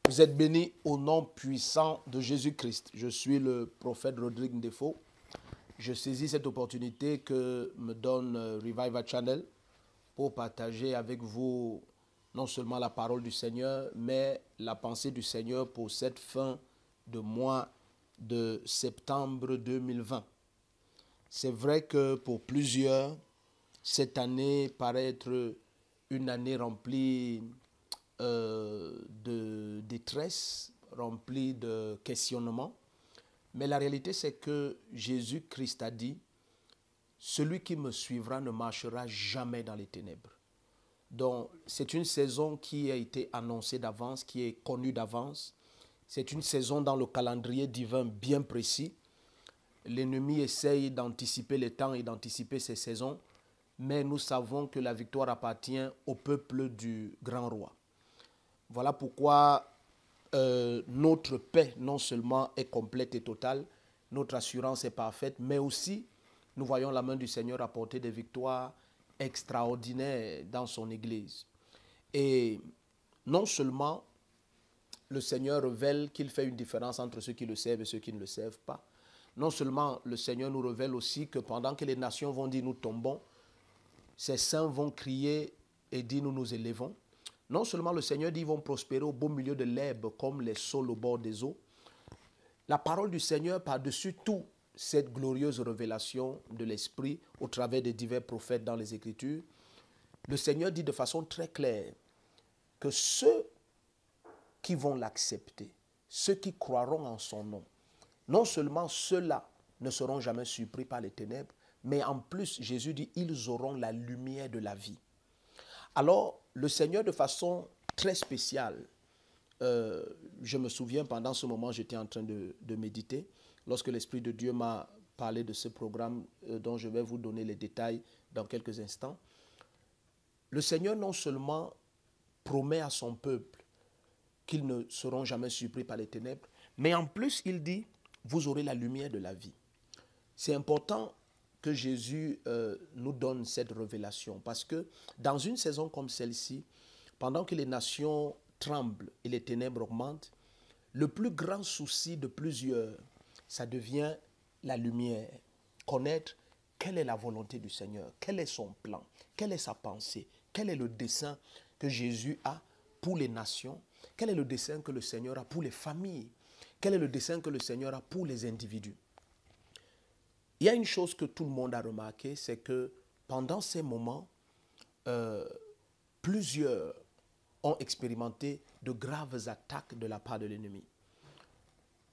Vous êtes bénis au nom puissant de Jésus-Christ. Je suis le prophète Rodrigue Ndefo. Je saisis cette opportunité que me donne Revival Channel pour partager avec vous non seulement la parole du Seigneur, mais la pensée du Seigneur pour cette fin de mois de septembre 2020. C'est vrai que pour plusieurs, cette année paraît être une année remplie de détresse, remplie de questionnements. Mais la réalité, c'est que Jésus-Christ a dit, celui qui me suivra ne marchera jamais dans les ténèbres. Donc, c'est une saison qui a été annoncée d'avance, qui est connue d'avance. C'est une saison dans le calendrier divin bien précis. L'ennemi essaye d'anticiper les temps et d'anticiper ces saisons, mais nous savons que la victoire appartient au peuple du grand roi. Voilà pourquoi notre paix non seulement est complète et totale, notre assurance est parfaite, mais aussi nous voyons la main du Seigneur apporter des victoires extraordinaires dans son Église. Et non seulement le Seigneur révèle qu'il fait une différence entre ceux qui le servent et ceux qui ne le servent pas, non seulement le Seigneur nous révèle aussi que pendant que les nations vont dire nous tombons, ces saints vont crier et dire nous nous élevons. Non seulement le Seigneur dit ils vont prospérer au beau milieu de l'herbe comme les saules au bord des eaux. La parole du Seigneur par-dessus tout cette glorieuse révélation de l'Esprit au travers des divers prophètes dans les Écritures, le Seigneur dit de façon très claire que ceux qui vont l'accepter, ceux qui croiront en son nom, non seulement ceux-là ne seront jamais surpris par les ténèbres, mais en plus, Jésus dit, ils auront la lumière de la vie. Alors, le Seigneur, de façon très spéciale, je me souviens, pendant ce moment, j'étais en train de méditer, lorsque l'Esprit de Dieu m'a parlé de ce programme dont je vais vous donner les détails dans quelques instants. Le Seigneur non seulement promet à son peuple qu'ils ne seront jamais surpris par les ténèbres, mais en plus, il dit, vous aurez la lumière de la vie. C'est important que Jésus nous donne cette révélation. Parce que dans une saison comme celle-ci, pendant que les nations tremblent et les ténèbres augmentent, le plus grand souci de plusieurs, ça devient la lumière. Connaître quelle est la volonté du Seigneur, quel est son plan, quelle est sa pensée, quel est le dessein que Jésus a pour les nations, quel est le dessein que le Seigneur a pour les familles, quel est le dessein que le Seigneur a pour les individus. Il y a une chose que tout le monde a remarqué, c'est que pendant ces moments, plusieurs ont expérimenté de graves attaques de la part de l'ennemi.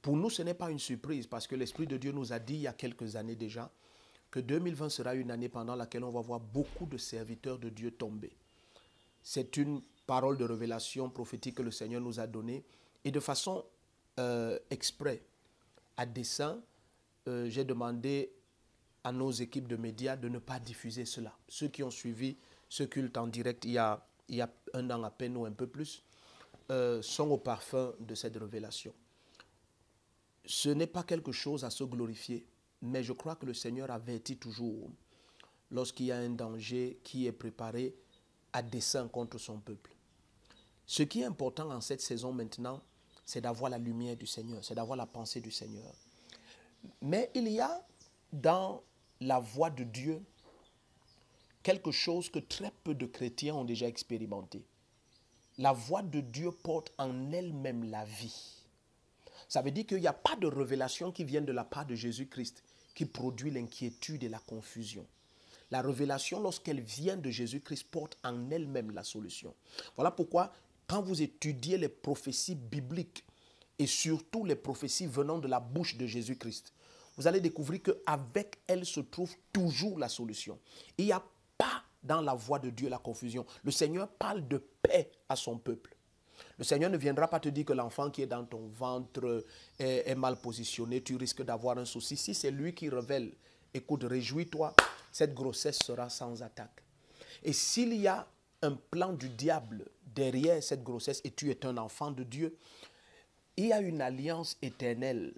Pour nous, ce n'est pas une surprise parce que l'Esprit de Dieu nous a dit il y a quelques années déjà que 2020 sera une année pendant laquelle on va voir beaucoup de serviteurs de Dieu tomber. C'est une parole de révélation prophétique que le Seigneur nous a donnée et de façon exprès, à dessein, j'ai demandé à nos équipes de médias de ne pas diffuser cela. Ceux qui ont suivi ce culte en direct il y a un an à peine ou un peu plus, sont au parfum de cette révélation. Ce n'est pas quelque chose à se glorifier, mais je crois que le Seigneur avertit toujours lorsqu'il y a un danger qui est préparé à dessein contre son peuple. Ce qui est important en cette saison maintenant, c'est d'avoir la lumière du Seigneur, c'est d'avoir la pensée du Seigneur. Mais il y a dans la voix de Dieu quelque chose que très peu de chrétiens ont déjà expérimenté. La voix de Dieu porte en elle-même la vie. Ça veut dire qu'il n'y a pas de révélation qui vienne de la part de Jésus-Christ qui produit l'inquiétude et la confusion. La révélation, lorsqu'elle vient de Jésus-Christ, porte en elle-même la solution. Voilà pourquoi, quand vous étudiez les prophéties bibliques, et surtout les prophéties venant de la bouche de Jésus-Christ, vous allez découvrir qu'avec elles se trouve toujours la solution. Il n'y a pas dans la voix de Dieu la confusion. Le Seigneur parle de paix à son peuple. Le Seigneur ne viendra pas te dire que l'enfant qui est dans ton ventre est mal positionné, tu risques d'avoir un souci. Si c'est lui qui révèle, écoute, réjouis-toi, cette grossesse sera sans attaque. Et s'il y a un plan du diable derrière cette grossesse et tu es un enfant de Dieu, il y a une alliance éternelle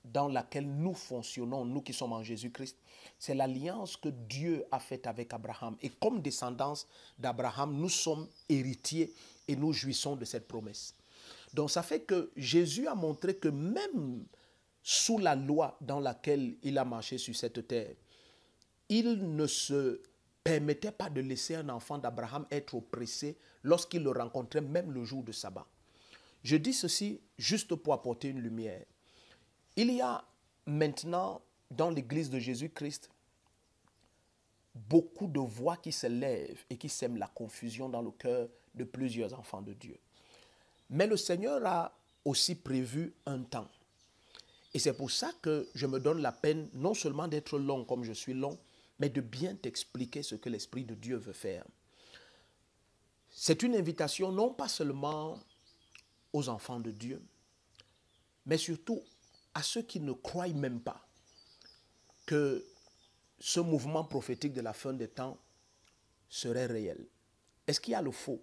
dans laquelle nous fonctionnons, nous qui sommes en Jésus-Christ. C'est l'alliance que Dieu a faite avec Abraham. Et comme descendance d'Abraham, nous sommes héritiers et nous jouissons de cette promesse. Donc ça fait que Jésus a montré que même sous la loi dans laquelle il a marché sur cette terre, il ne se permettait pas de laisser un enfant d'Abraham être oppressé lorsqu'il le rencontrait, même le jour de sabbat. Je dis ceci juste pour apporter une lumière. Il y a maintenant dans l'église de Jésus-Christ beaucoup de voix qui se lèvent et qui sèment la confusion dans le cœur de plusieurs enfants de Dieu. Mais le Seigneur a aussi prévu un temps. Et c'est pour ça que je me donne la peine non seulement d'être long comme je suis long, mais de bien t'expliquer ce que l'Esprit de Dieu veut faire. C'est une invitation non pas seulement aux enfants de Dieu, mais surtout à ceux qui ne croient même pas que ce mouvement prophétique de la fin des temps serait réel. Est-ce qu'il y a le faux?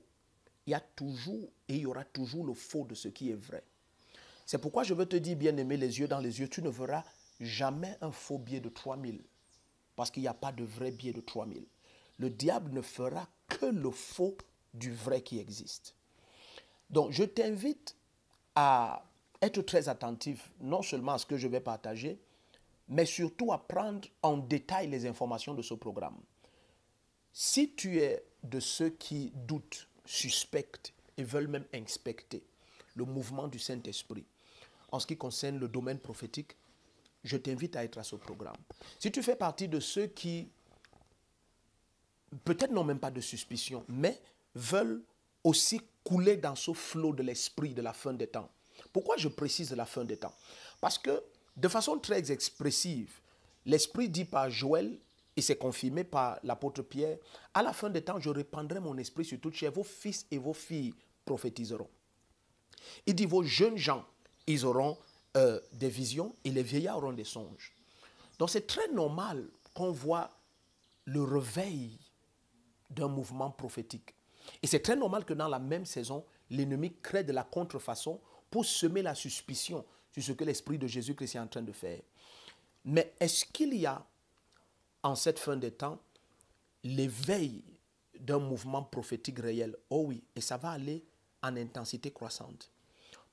Il y a toujours et il y aura toujours le faux de ce qui est vrai. C'est pourquoi je veux te dire, bien-aimé, les yeux dans les yeux, tu ne verras jamais un faux billet de 3000. Parce qu'il n'y a pas de vrai billet de 3000. Le diable ne fera que le faux du vrai qui existe. Donc, je t'invite à être très attentif, non seulement à ce que je vais partager, mais surtout à prendre en détail les informations de ce programme. Si tu es de ceux qui doutent, suspectent et veulent même inspecter le mouvement du Saint-Esprit en ce qui concerne le domaine prophétique, je t'invite à être à ce programme. Si tu fais partie de ceux qui, peut-être n'ont même pas de suspicion, mais veulent aussi couler dans ce flot de l'esprit de la fin des temps. Pourquoi je précise de la fin des temps? Parce que, de façon très expressive, l'Esprit dit par Joël, et c'est confirmé par l'apôtre Pierre, à la fin des temps, je répandrai mon esprit sur toute chair, vos fils et vos filles prophétiseront. Il dit, vos jeunes gens, ils auront des visions et les vieillards auront des songes. Donc c'est très normal qu'on voit le réveil d'un mouvement prophétique. Et c'est très normal que dans la même saison, l'ennemi crée de la contrefaçon pour semer la suspicion sur ce que l'Esprit de Jésus-Christ est en train de faire. Mais est-ce qu'il y a, en cette fin des temps, l'éveil d'un mouvement prophétique réel? Oh oui, et ça va aller en intensité croissante.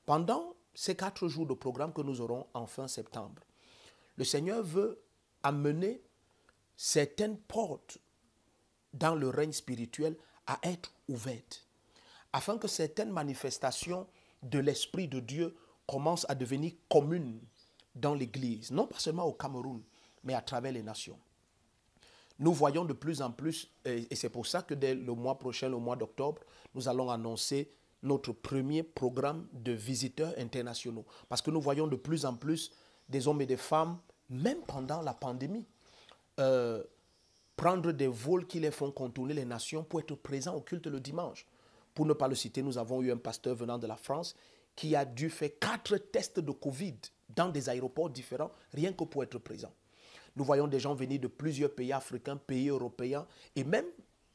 Pendant ces 4 jours de programme que nous aurons en fin septembre, le Seigneur veut amener certaines portes dans le règne spirituel à être ouvertes, afin que certaines manifestations de l'Esprit de Dieu commencent à devenir communes dans l'Église, non pas seulement au Cameroun, mais à travers les nations. Nous voyons de plus en plus, et c'est pour ça que dès le mois prochain, le mois d'octobre, nous allons annoncer notre premier programme de visiteurs internationaux. Parce que nous voyons de plus en plus des hommes et des femmes, même pendant la pandémie, prendre des vols qui les font contourner les nations pour être présents au culte le dimanche. Pour ne pas le citer, nous avons eu un pasteur venant de la France qui a dû faire 4 tests de Covid dans des aéroports différents, rien que pour être présent. Nous voyons des gens venir de plusieurs pays africains, pays européens et même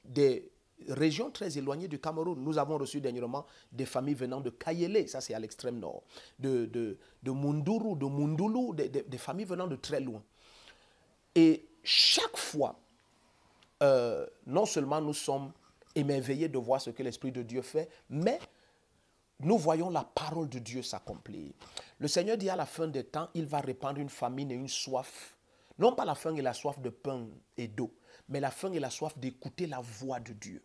des régions très éloignées du Cameroun. Nous avons reçu dernièrement des familles venant de Kayele, ça c'est à l'extrême nord, de Munduru, de Mundulu, des familles venant de très loin. Et chaque fois, non seulement nous sommes émerveillés de voir ce que l'Esprit de Dieu fait, mais nous voyons la parole de Dieu s'accomplir. Le Seigneur dit à la fin des temps, il va répandre une famine et une soif. Non pas la faim et la soif de pain et d'eau, mais la faim et la soif d'écouter la voix de Dieu.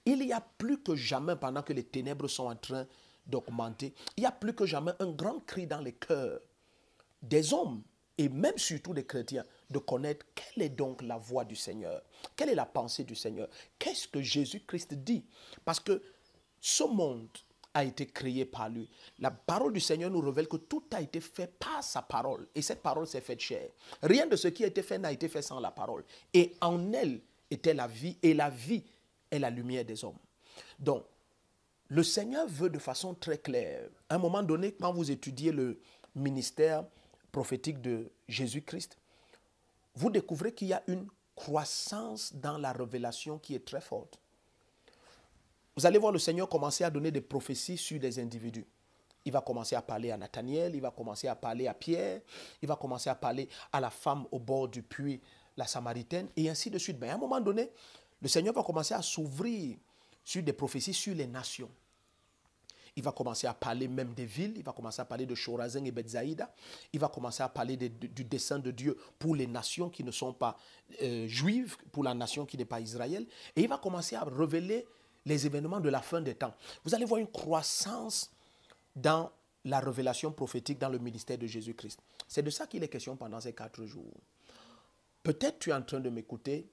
Il y a plus que jamais, pendant que les ténèbres sont en train d'augmenter, il y a plus que jamais un grand cri dans les cœurs des hommes et même surtout des chrétiens de connaître quelle est donc la voix du Seigneur, quelle est la pensée du Seigneur, qu'est-ce que Jésus-Christ dit. Parce que ce monde a été créé par lui. La parole du Seigneur nous révèle que tout a été fait par sa parole. Et cette parole s'est faite chair. Rien de ce qui a été fait n'a été fait sans la parole. Et en elle était la vie, et la vie est la lumière des hommes. Donc, le Seigneur veut de façon très claire, à un moment donné, quand vous étudiez le ministère prophétique de Jésus-Christ, vous découvrez qu'il y a une croissance dans la révélation qui est très forte. Vous allez voir le Seigneur commencer à donner des prophéties sur des individus. Il va commencer à parler à Nathanaël, il va commencer à parler à Pierre, il va commencer à parler à la femme au bord du puits, la Samaritaine, et ainsi de suite. Mais à un moment donné, le Seigneur va commencer à s'ouvrir sur des prophéties sur les nations. Il va commencer à parler même des villes. Il va commencer à parler de Chorazin et Bethsaïda. Il va commencer à parler du dessein de Dieu pour les nations qui ne sont pas juives, pour la nation qui n'est pas Israël. Et il va commencer à révéler les événements de la fin des temps. Vous allez voir une croissance dans la révélation prophétique dans le ministère de Jésus-Christ. C'est de ça qu'il est question pendant ces 4 jours. Peut-être tu es en train de m'écouter,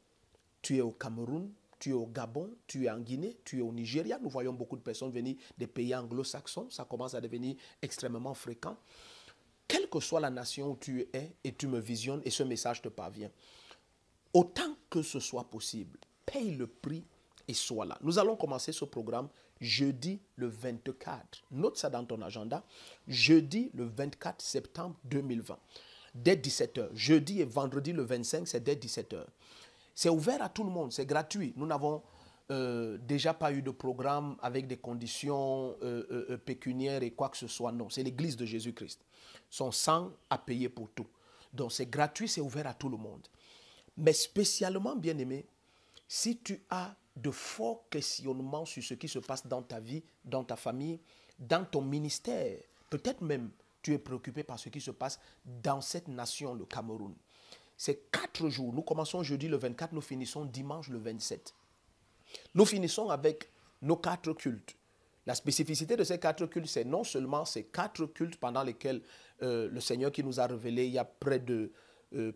tu es au Cameroun, tu es au Gabon, tu es en Guinée, tu es au Nigeria. Nous voyons beaucoup de personnes venir des pays anglo-saxons. Ça commence à devenir extrêmement fréquent. Quelle que soit la nation où tu es et tu me visionnes et ce message te parvient, autant que ce soit possible, paye le prix et sois là. Nous allons commencer ce programme jeudi le 24. Note ça dans ton agenda. Jeudi le 24 septembre 2020. Dès 17h. Jeudi et vendredi le 25, c'est dès 17h. C'est ouvert à tout le monde, c'est gratuit. Nous n'avons déjà pas eu de programme avec des conditions pécuniaires et quoi que ce soit. Non, c'est l'Église de Jésus-Christ. Son sang a payé pour tout. Donc c'est gratuit, c'est ouvert à tout le monde. Mais spécialement, bien-aimé, si tu as de forts questionnements sur ce qui se passe dans ta vie, dans ta famille, dans ton ministère, peut-être même tu es préoccupé par ce qui se passe dans cette nation, le Cameroun. C'est 4 jours. Nous commençons jeudi le 24, nous finissons dimanche le 27. Nous finissons avec nos 4 cultes. La spécificité de ces 4 cultes, c'est non seulement ces 4 cultes pendant lesquels le Seigneur qui nous a révélé il y a près de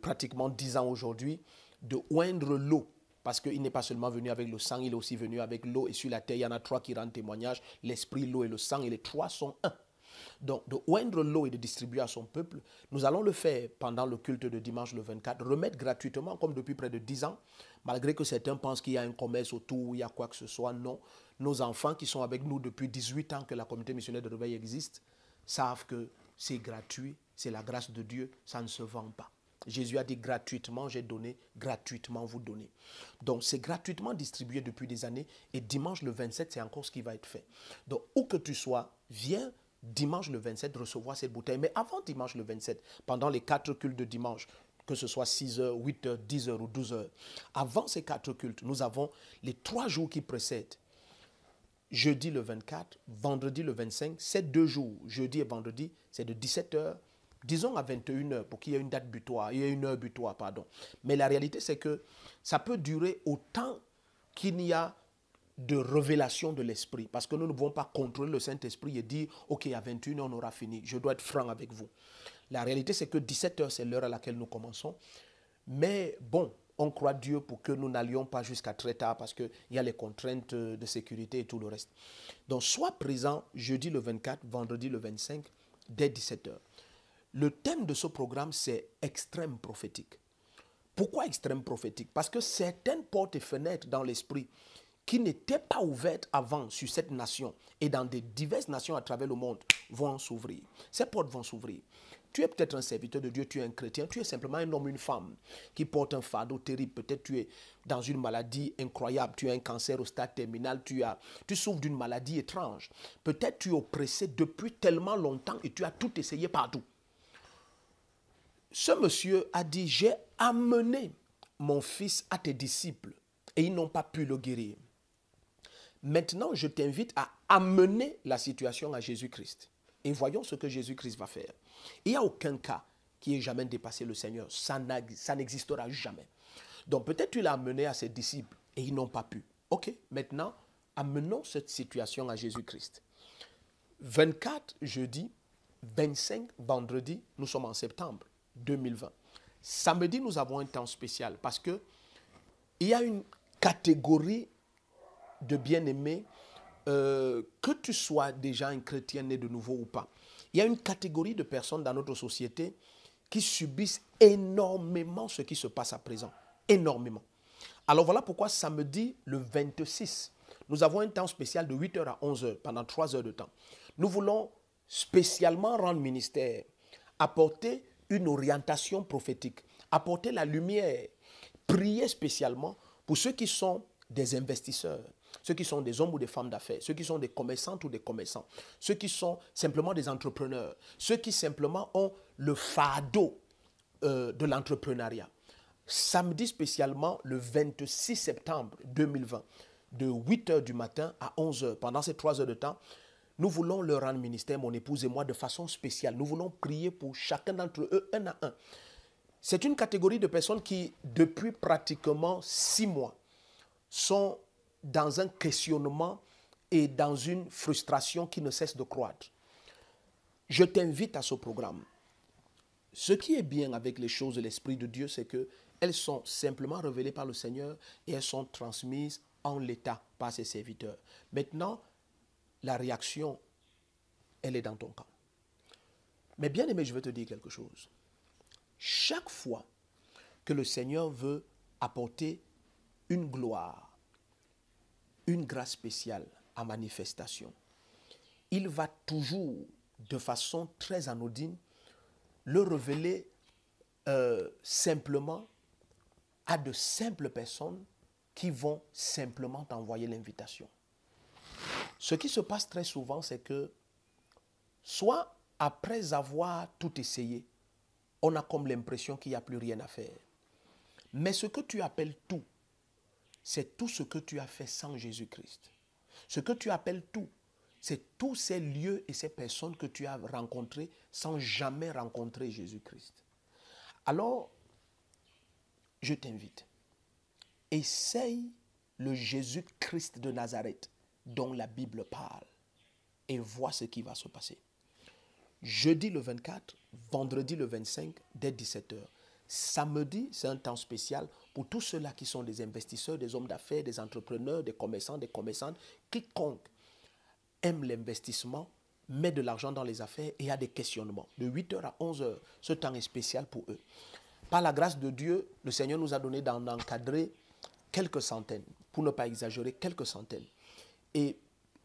pratiquement 10 ans aujourd'hui, de oindre l'eau. Parce qu'il n'est pas seulement venu avec le sang, il est aussi venu avec l'eau. Et sur la terre, il y en a 3 qui rendent témoignage, l'esprit, l'eau et le sang. Et les 3 sont un. Donc, de oindre l'eau et de distribuer à son peuple, nous allons le faire pendant le culte de dimanche le 24, remettre gratuitement, comme depuis près de 10 ans, malgré que certains pensent qu'il y a un commerce autour, il y a quoi que ce soit. Non, nos enfants qui sont avec nous depuis 18 ans que la communauté missionnaire de réveil existe, savent que c'est gratuit, c'est la grâce de Dieu, ça ne se vend pas. Jésus a dit gratuitement, j'ai donné, gratuitement vous donnez. Donc c'est gratuitement distribué depuis des années et dimanche le 27, c'est encore ce qui va être fait. Donc où que tu sois, viens dimanche le 27 recevoir cette bouteille. Mais avant dimanche le 27, pendant les 4 cultes de dimanche, que ce soit 6h, 8h, 10h ou 12h, avant ces 4 cultes, nous avons les 3 jours qui précèdent. Jeudi le 24, vendredi le 25, ces 2 jours, jeudi et vendredi, c'est de 17h, disons à 21h, pour qu'il y ait une date butoir, il y ait une heure butoir, pardon. Mais la réalité, c'est que ça peut durer autant qu'il n'y a de révélation de l'esprit. Parce que nous ne pouvons pas contrôler le Saint-Esprit et dire, ok, à 21h, on aura fini. Je dois être franc avec vous. La réalité, c'est que 17h, c'est l'heure à laquelle nous commençons. Mais bon, on croit Dieu pour que nous n'allions pas jusqu'à très tard parce qu'il y a les contraintes de sécurité et tout le reste. Donc, sois présent jeudi le 24, vendredi le 25, dès 17h. Le thème de ce programme, c'est extrême prophétique. Pourquoi extrême prophétique? Parce que certaines portes et fenêtres dans l'esprit qui n'étaient pas ouvertes avant sur cette nation et dans des diverses nations à travers le monde vont s'ouvrir. Ces portes vont s'ouvrir. Tu es peut-être un serviteur de Dieu, tu es un chrétien, tu es simplement un homme, une femme qui porte un fardeau terrible. Peut-être tu es dans une maladie incroyable, tu as un cancer au stade terminal, tu souffres d'une maladie étrange. Peut-être tu es oppressé depuis tellement longtemps et tu as tout essayé partout. Ce monsieur a dit, j'ai amené mon fils à tes disciples et ils n'ont pas pu le guérir. Maintenant, je t'invite à amener la situation à Jésus-Christ. Et voyons ce que Jésus-Christ va faire. Il n'y a aucun cas qui ait jamais dépassé le Seigneur. Ça n'existera jamais. Donc peut-être tu l'as amené à ses disciples et ils n'ont pas pu. Ok, maintenant, amenons cette situation à Jésus-Christ. 24 jeudi, 25 vendredi, nous sommes en septembre 2020. Samedi, nous avons un temps spécial parce que il y a une catégorie de bien-aimés, que tu sois déjà un chrétien né de nouveau ou pas. Il y a une catégorie de personnes dans notre société qui subissent énormément ce qui se passe à présent. Énormément. Alors voilà pourquoi samedi, le 26, nous avons un temps spécial de 8h à 11h, pendant 3 heures de temps. Nous voulons spécialement rendre ministère, apporter une orientation prophétique, apporter la lumière, prier spécialement pour ceux qui sont des investisseurs, ceux qui sont des hommes ou des femmes d'affaires, ceux qui sont des commerçantes ou des commerçants, ceux qui sont simplement des entrepreneurs, ceux qui simplement ont le fardeau de l'entrepreneuriat. Samedi spécialement, le 26 septembre 2020, de 8h du matin à 11h, pendant ces 3 heures de temps, Nous voulons leur rendre ministère, mon épouse et moi, de façon spéciale. Nous voulons prier pour chacun d'entre eux, un à un. C'est une catégorie de personnes qui, depuis pratiquement 6 mois, sont dans un questionnement et dans une frustration qui ne cesse de croître. Je t'invite à ce programme. Ce qui est bien avec les choses de l'Esprit de Dieu, c'est qu'elles sont simplement révélées par le Seigneur et elles sont transmises en l'état par ses serviteurs. Maintenant, la réaction, elle est dans ton camp. Mais bien aimé, je vais te dire quelque chose. Chaque fois que le Seigneur veut apporter une gloire, une grâce spéciale à manifestation, il va toujours, de façon très anodine, le révéler simplement à de simples personnes qui vont simplement t'envoyer l'invitation. Ce qui se passe très souvent, c'est que soit après avoir tout essayé, on a comme l'impression qu'il n'y a plus rien à faire. Mais ce que tu appelles tout, c'est tout ce que tu as fait sans Jésus-Christ. Ce que tu appelles tout, c'est tous ces lieux et ces personnes que tu as rencontrés sans jamais rencontrer Jésus-Christ. Alors, je t'invite, essaye le Jésus-Christ de Nazareth dont la Bible parle et vois ce qui va se passer. Jeudi le 24, vendredi le 25, dès 17h. Samedi, c'est un temps spécial pour tous ceux-là qui sont des investisseurs, des hommes d'affaires, des entrepreneurs, des commerçants, des commerçantes. Quiconque aime l'investissement, met de l'argent dans les affaires et a des questionnements. De 8h à 11h, ce temps est spécial pour eux. Par la grâce de Dieu, le Seigneur nous a donné d'en encadrer quelques centaines, pour ne pas exagérer, quelques centaines. Et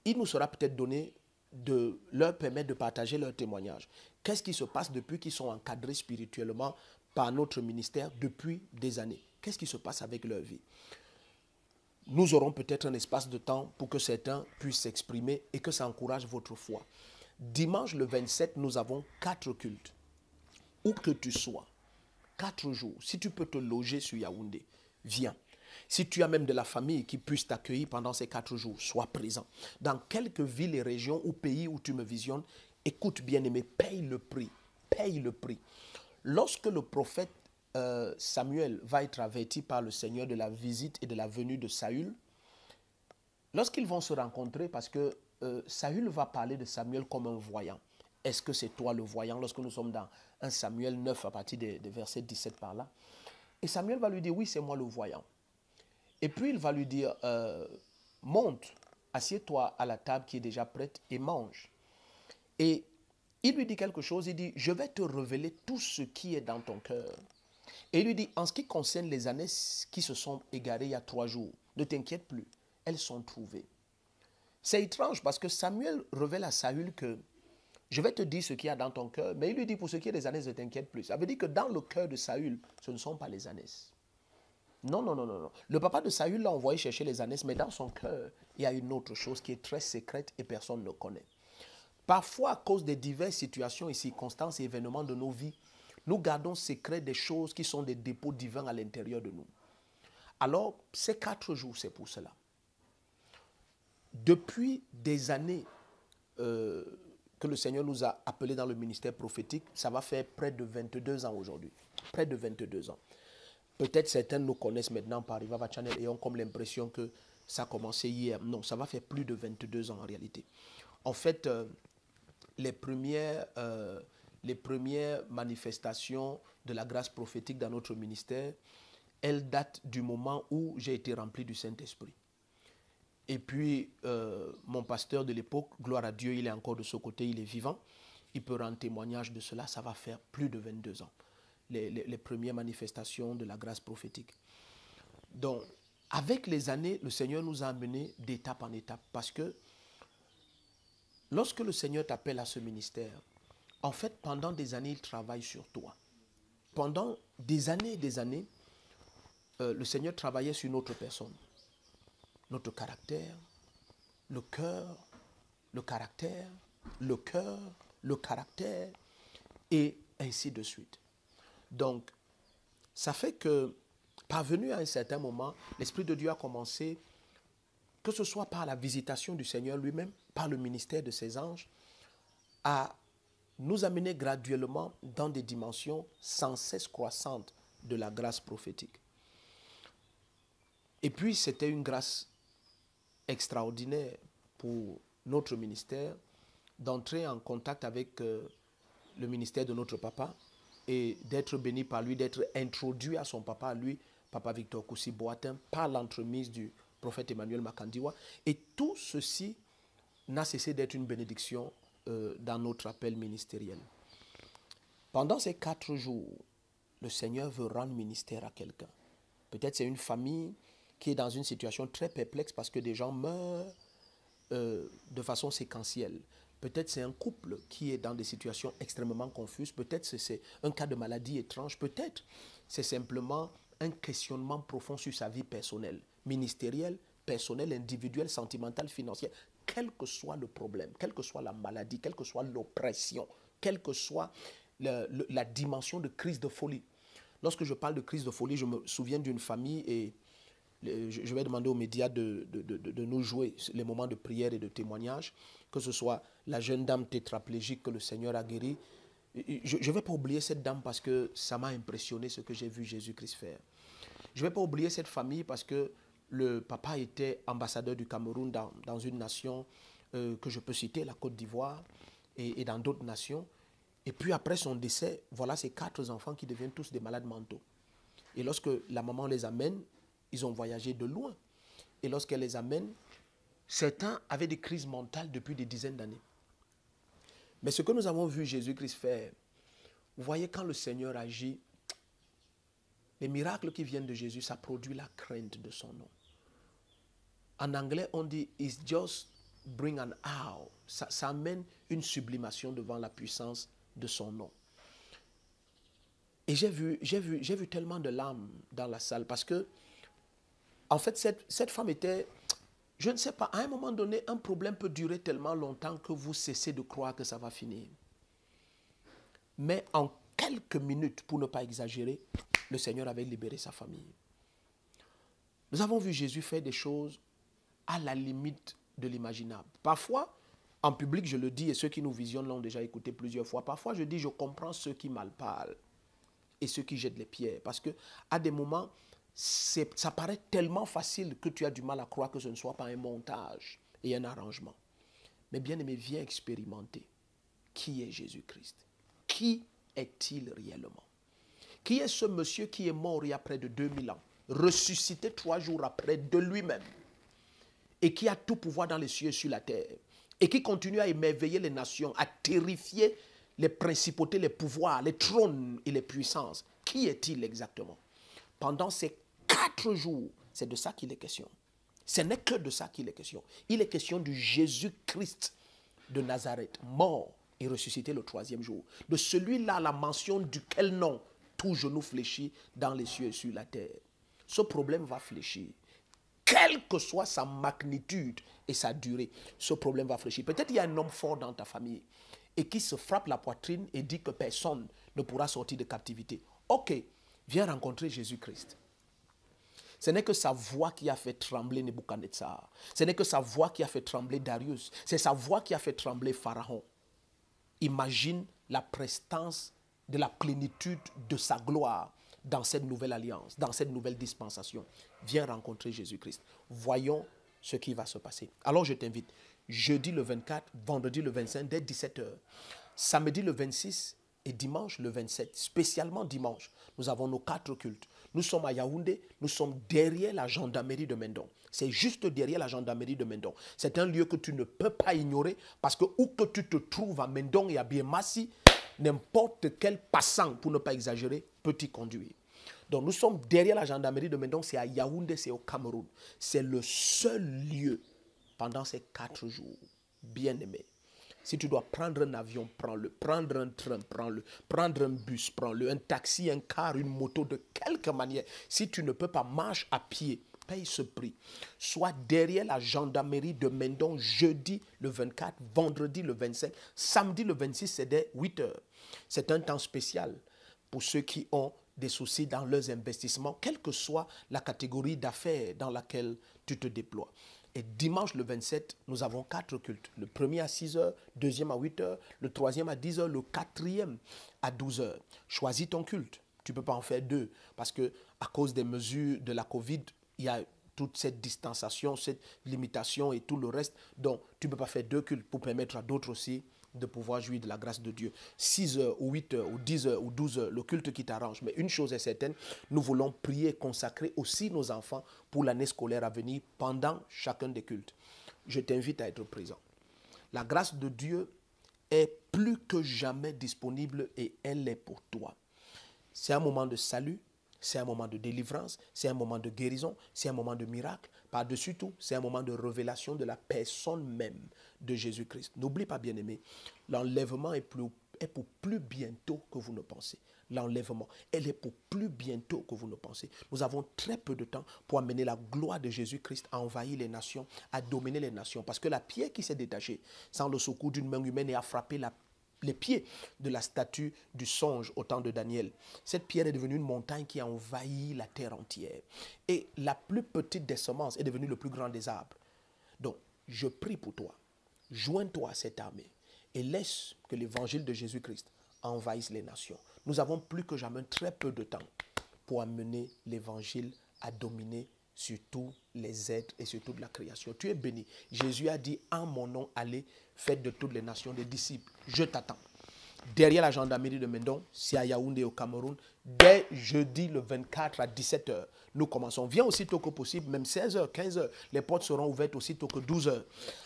il nous sera peut-être donné de leur permettre de partager leur témoignage. Qu'est-ce qui se passe depuis qu'ils sont encadrés spirituellement par notre ministère depuis des années? Qu'est-ce qui se passe avec leur vie? Nous aurons peut-être un espace de temps pour que certains puissent s'exprimer et que ça encourage votre foi. Dimanche le 27, nous avons 4 cultes. Où que tu sois, 4 jours. Si tu peux te loger sur Yaoundé, viens. Si tu as même de la famille qui puisse t'accueillir pendant ces 4 jours, sois présent. Dans quelques villes et régions ou pays où tu me visionnes, écoute bien aimé, paye le prix. Paye le prix. Lorsque le prophète Samuel va être averti par le Seigneur de la visite et de la venue de Saül, lorsqu'ils vont se rencontrer, parce que Saül va parler de Samuel comme un voyant. Est-ce que c'est toi le voyant? Lorsque nous sommes dans 1 Samuel 9 à partir des versets 17 par là. Et Samuel va lui dire, oui, c'est moi le voyant. Et puis il va lui dire, monte, assieds-toi à la table qui est déjà prête et mange. Et il lui dit quelque chose, il dit, je vais te révéler tout ce qui est dans ton cœur. Et il lui dit, en ce qui concerne les années qui se sont égarées il y a 3 jours, ne t'inquiète plus, elles sont trouvées. C'est étrange parce que Samuel révèle à Saül que je vais te dire ce qu'il y a dans ton cœur, mais il lui dit pour ce qui est des ânesses, ne t'inquiète plus. Ça veut dire que dans le cœur de Saül, ce ne sont pas les ânesses. Non, non, non, non, non. Le papa de Saül l'a envoyé chercher les ânesses, mais dans son cœur, il y a une autre chose qui est très secrète et personne ne connaît. Parfois, à cause des diverses situations et circonstances et événements de nos vies, nous gardons secret des choses qui sont des dépôts divins à l'intérieur de nous. Alors, ces 4 jours, c'est pour cela. Depuis des années que le Seigneur nous a appelés dans le ministère prophétique, ça va faire près de 22 ans aujourd'hui. Près de 22 ans. Peut-être certains nous connaissent maintenant par Rivava Channel et ont comme l'impression que ça a commencé hier. Non, ça va faire plus de 22 ans en réalité. En fait, les premières manifestations de la grâce prophétique dans notre ministère, elles datent du moment où j'ai été rempli du Saint-Esprit. Et puis, mon pasteur de l'époque, gloire à Dieu, il est encore de ce côté, il est vivant. Il peut rendre témoignage de cela, ça va faire plus de 22 ans. Les premières manifestations de la grâce prophétique. Donc, avec les années, le Seigneur nous a amenés d'étape en étape. Parce que lorsque le Seigneur t'appelle à ce ministère, en fait, pendant des années, il travaille sur toi. Pendant des années et des années, le Seigneur travaillait sur notre personne. Notre caractère, le cœur, le caractère, le cœur, le caractère, et ainsi de suite. Donc, ça fait que, parvenu à un certain moment, l'Esprit de Dieu a commencé que ce soit par la visitation du Seigneur lui-même, par le ministère de ses anges, à nous amener graduellement dans des dimensions sans cesse croissantes de la grâce prophétique. Et puis, c'était une grâce extraordinaire pour notre ministère d'entrer en contact avec le ministère de notre papa et d'être béni par lui, d'être introduit à son papa, lui, Papa Victor Koussi Boatin, par l'entremise du prophète Emmanuel Makandiwa. Et tout ceci n'a cessé d'être une bénédiction dans notre appel ministériel. Pendant ces 4 jours, le Seigneur veut rendre ministère à quelqu'un. Peut-être c'est une famille qui est dans une situation très perplexe parce que des gens meurent de façon séquentielle. Peut-être c'est un couple qui est dans des situations extrêmement confuses. Peut-être c'est un cas de maladie étrange. Peut-être c'est simplement un questionnement profond sur sa vie personnelle, ministérielle, personnelle, individuelle, sentimentale, financière. Quel que soit le problème, quelle que soit la maladie, quelle que soit l'oppression, quelle que soit la dimension de crise de folie. Lorsque je parle de crise de folie, je me souviens d'une famille et je vais demander aux médias de nous jouer les moments de prière et de témoignage, que ce soit la jeune dame tétraplégique que le Seigneur a guérie. Je ne vais pas oublier cette dame parce que ça m'a impressionné ce que j'ai vu Jésus-Christ faire. Je ne vais pas oublier cette famille parce que le papa était ambassadeur du Cameroun dans une nation que je peux citer, la Côte d'Ivoire, et dans d'autres nations. Et puis après son décès, voilà ces 4 enfants qui deviennent tous des malades mentaux. Et lorsque la maman les amène, ils ont voyagé de loin. Et lorsqu'elle les amène, certains avaient des crises mentales depuis des dizaines d'années. Mais ce que nous avons vu Jésus-Christ faire, vous voyez, quand le Seigneur agit, les miracles qui viennent de Jésus, ça produit la crainte de son nom. En anglais, on dit « It's just bring an awe ». Ça amène une sublimation devant la puissance de son nom. Et j'ai vu tellement de larmes dans la salle parce que, en fait, cette femme était, je ne sais pas, à un moment donné, un problème peut durer tellement longtemps que vous cessez de croire que ça va finir. Mais en quelques minutes, pour ne pas exagérer, le Seigneur avait libéré sa famille. Nous avons vu Jésus faire des choses à la limite de l'imaginable. Parfois, en public, je le dis, et ceux qui nous visionnent l'ont déjà écouté plusieurs fois, parfois je dis, je comprends ceux qui mal parlent et ceux qui jettent les pierres. Parce qu'à des moments, ça paraît tellement facile que tu as du mal à croire que ce ne soit pas un montage et un arrangement. Mais bien aimé, viens expérimenter. Qui est Jésus-Christ? Qui est-il réellement? Qui est ce monsieur qui est mort il y a près de 2000 ans, ressuscité 3 jours après de lui-même, et qui a tout pouvoir dans les cieux et sur la terre, et qui continue à émerveiller les nations, à terrifier les principautés, les pouvoirs, les trônes et les puissances? Qui est-il exactement? Pendant ces 4 jours, c'est de ça qu'il est question. Ce n'est que de ça qu'il est question. Il est question du Jésus-Christ de Nazareth, mort et ressuscité le 3e jour. De celui-là, la mention duquel nom tout genou fléchit dans les cieux et sur la terre. Ce problème va fléchir. Quelle que soit sa magnitude et sa durée, ce problème va fléchir. Peut-être il y a un homme fort dans ta famille et qui se frappe la poitrine et dit que personne ne pourra sortir de captivité. Ok, viens rencontrer Jésus-Christ. Ce n'est que sa voix qui a fait trembler Nebuchadnezzar. Ce n'est que sa voix qui a fait trembler Darius. C'est sa voix qui a fait trembler Pharaon. Imagine la prestance de la plénitude de sa gloire dans cette nouvelle alliance, dans cette nouvelle dispensation. Viens rencontrer Jésus-Christ. Voyons ce qui va se passer. Alors je t'invite, jeudi le 24, vendredi le 25, dès 17h, samedi le 26 et dimanche le 27, spécialement dimanche, nous avons nos 4 cultes. Nous sommes à Yaoundé, nous sommes derrière la gendarmerie de Mendon. C'est juste derrière la gendarmerie de Mendon. C'est un lieu que tu ne peux pas ignorer parce que où que tu te trouves à Mendon et à Biémassi, n'importe quel passant, pour ne pas exagérer, peut t'y conduire. Donc nous sommes derrière la gendarmerie de Mendon, c'est à Yaoundé, c'est au Cameroun. C'est le seul lieu pendant ces 4 jours, bien aimé. Si tu dois prendre un avion, prends-le. Prendre un train, prends-le. Prendre un bus, prends-le. Un taxi, un car, une moto, de quelque manière. Si tu ne peux pas, marche à pied. Paye ce prix. Sois derrière la gendarmerie de Mendon jeudi le 24, vendredi le 25, samedi le 26, c'est dès 8 heures. C'est un temps spécial pour ceux qui ont des soucis dans leurs investissements, quelle que soit la catégorie d'affaires dans laquelle tu te déploies. Et dimanche le 27, nous avons 4 cultes. Le premier à 6 heures, deuxième à 8 heures, le troisième à 10 heures, le quatrième à 12 heures. Choisis ton culte. Tu ne peux pas en faire 2 parce que à cause des mesures de la Covid, il y a toute cette distanciation, cette limitation et tout le reste. Donc, tu ne peux pas faire 2 cultes pour permettre à d'autres aussi de pouvoir jouir de la grâce de Dieu. 6 heures ou 8 heures ou 10 heures ou 12 heures, le culte qui t'arrange. Mais une chose est certaine, nous voulons prier, consacrer aussi nos enfants pour l'année scolaire à venir pendant chacun des cultes. Je t'invite à être présent. La grâce de Dieu est plus que jamais disponible et elle est pour toi. C'est un moment de salut, c'est un moment de délivrance, c'est un moment de guérison, c'est un moment de miracle. Par-dessus tout, c'est un moment de révélation de la personne même de Jésus-Christ. N'oublie pas, bien-aimé, l'enlèvement est pour plus bientôt que vous ne pensez. L'enlèvement, elle est pour plus bientôt que vous ne pensez. Nous avons très peu de temps pour amener la gloire de Jésus-Christ à envahir les nations, à dominer les nations. Parce que la pierre qui s'est détachée sans le secours d'une main humaine et a frappé les pieds de la statue du songe au temps de Daniel. Cette pierre est devenue une montagne qui a envahi la terre entière. Et la plus petite des semences est devenue le plus grand des arbres. Donc, je prie pour toi. Joins-toi à cette armée et laisse que l'évangile de Jésus-Christ envahisse les nations. Nous avons plus que jamais très peu de temps pour amener l'évangile à dominer sur tous les êtres et sur toute la création. Tu es béni. Jésus a dit, en mon nom, allez, faites de toutes les nations des disciples. Je t'attends. Derrière la gendarmerie de Mendon, c'est à Yaoundé au Cameroun, dès jeudi le 24 à 17 h. Nous commençons. Viens aussitôt que possible, même 16 h, 15 h. Les portes seront ouvertes aussitôt que 12 h.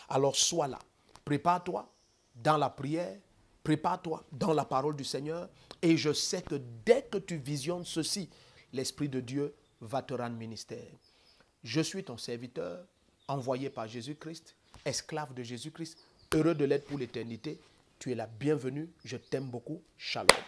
Alors sois là. Prépare-toi dans la prière. Prépare-toi dans la parole du Seigneur. Et je sais que dès que tu visionnes ceci, l'Esprit de Dieu va te rendre ministère. Je suis ton serviteur, envoyé par Jésus-Christ, esclave de Jésus-Christ, heureux de l'être pour l'éternité. Tu es la bienvenue, je t'aime beaucoup. Shalom.